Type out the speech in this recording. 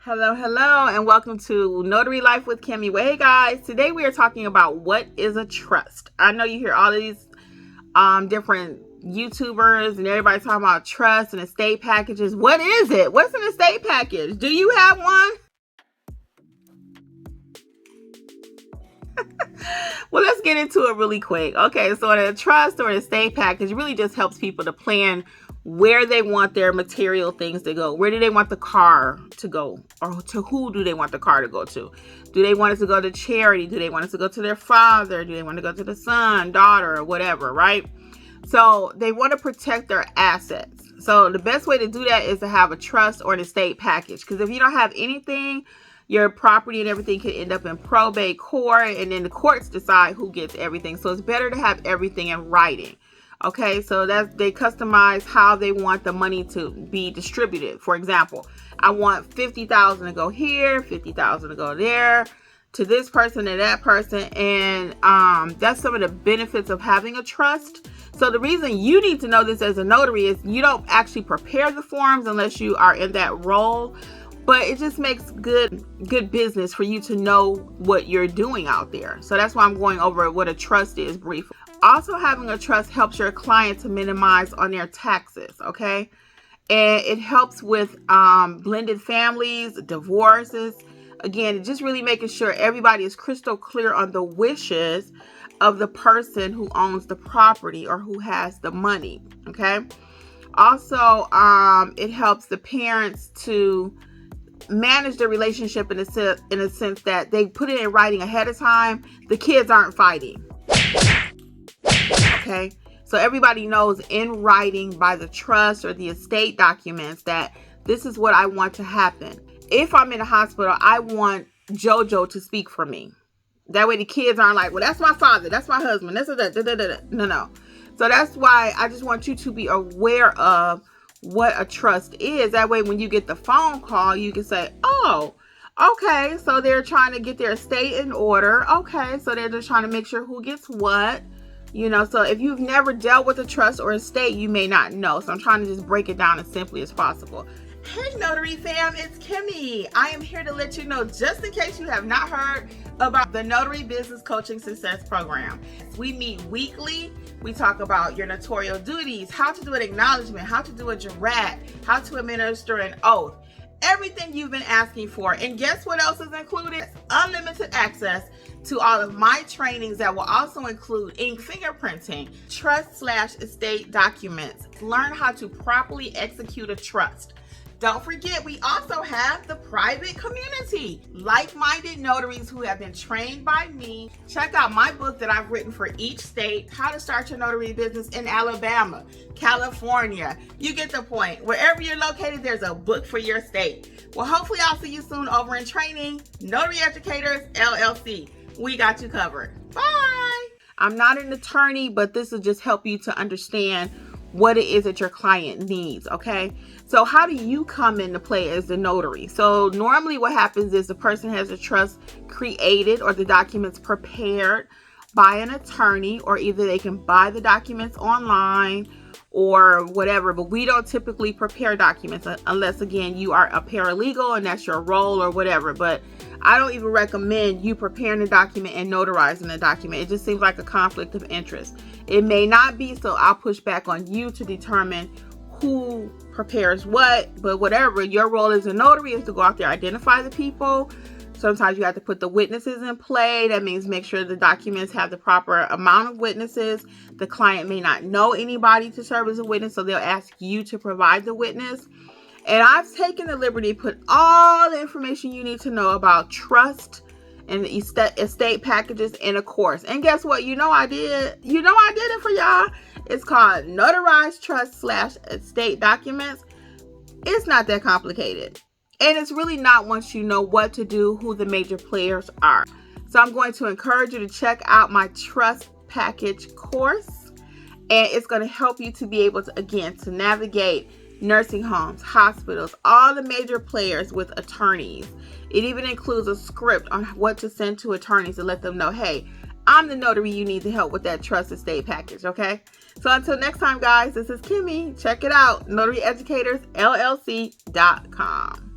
Hello, and welcome to Notary Life with Kimmi. Well, hey guys, today we are talking about what is a trust. I know you hear all of these different YouTubers and everybody talking about trust and estate packages. What is it? What's an estate package? Do you have one? Well, let's get into it really quick. Okay, so a trust or an estate package really just helps people to plan where they want their material things to go. Where do they want the car to go? Or to who do they want the car to go to? Do they want it to go to charity? Do they want it to go to their father? Do they want to go to the son, daughter, or whatever, right? So they want to protect their assets. So the best way to do that is to have a trust or an estate package. Because if you don't have anything, your property and everything can end up in probate court, and then the courts decide who gets everything. So it's better to have everything in writing. Okay, so that's, they customize how they want the money to be distributed. For example, I want $50,000 to go here, $50,000 to go there, to this person and that person. And that's some of the benefits of having a trust. So the reason you need to know this as a notary is you don't actually prepare the forms unless you are in that role. But it just makes good business for you to know what you're doing out there. So that's why I'm going over what a trust is briefly. Also, having a trust helps your client to minimize on their taxes, okay? And it helps with blended families, divorces. Again, just really making sure everybody is crystal clear on the wishes of the person who owns the property or who has the money, okay? Also, it helps the parents to manage the relationship in a sense that they put it in writing ahead of time. The kids aren't fighting. Okay, so everybody knows in writing by the trust or the estate documents that this is what I want to happen. If I'm in a hospital, I want JoJo to speak for me. That way the kids aren't like, well, that's my father, that's my husband, this is that. No. So that's why I just want you to be aware of what a trust is. That way when you get the phone call, you can say, oh, okay, so they're trying to get their estate in order. Okay, so they're just trying to make sure who gets what. You know, so if you've never dealt with a trust or estate, you may not know. So I'm trying to just break it down as simply as possible. Hey, Notary fam, it's Kimmi. I am here to let you know, just in case you have not heard about the Notary Business Coaching Success Program. We meet weekly. We talk about your notarial duties, how to do an acknowledgement, how to do a jurat, how to administer an oath. Everything you've been asking for. And guess what else is included? Unlimited access to all of my trainings that will also include ink fingerprinting, trust/estate documents. Learn how to properly execute a trust. Don't forget, we also have the private community, like-minded notaries who have been trained by me. Check out my book that I've written for each state, How to Start Your Notary Business in Alabama, California. You get the point. Wherever you're located, there's a book for your state. Well, hopefully I'll see you soon over in training. Notary Educators, LLC. We got you covered. Bye. I'm not an attorney, but this will just help you to understand what it is that your client needs, okay? So how do you come into play as the notary? So normally what happens is the person has a trust created or the documents prepared by an attorney, or either they can buy the documents online or whatever, but we don't typically prepare documents unless, again, you are a paralegal and that's your role or whatever. But I don't even recommend you preparing the document and notarizing the document. It just seems like a conflict of interest. It may not be, so I'll push back on you to determine who prepares what, but whatever, your role as a notary is to go out there, identify the people. Sometimes you have to put the witnesses in play. That means make sure the documents have the proper amount of witnesses. The client may not know anybody to serve as a witness, so they'll ask you to provide the witness. And I've taken the liberty to put all the information you need to know about trust and estate packages in a course. And guess what? You know I did it for y'all. It's called Notarized Trust/Estate Documents. It's not that complicated. And it's really not once you know what to do, who the major players are. So I'm going to encourage you to check out my trust package course. And it's going to help you to be able to, again, to navigate nursing homes, hospitals, all the major players with attorneys. It even includes a script on what to send to attorneys to let them know, hey, I'm the notary you need to help with that trust estate package, okay? So until next time, guys, this is Kimmi. Check it out, notaryeducatorsllc.com.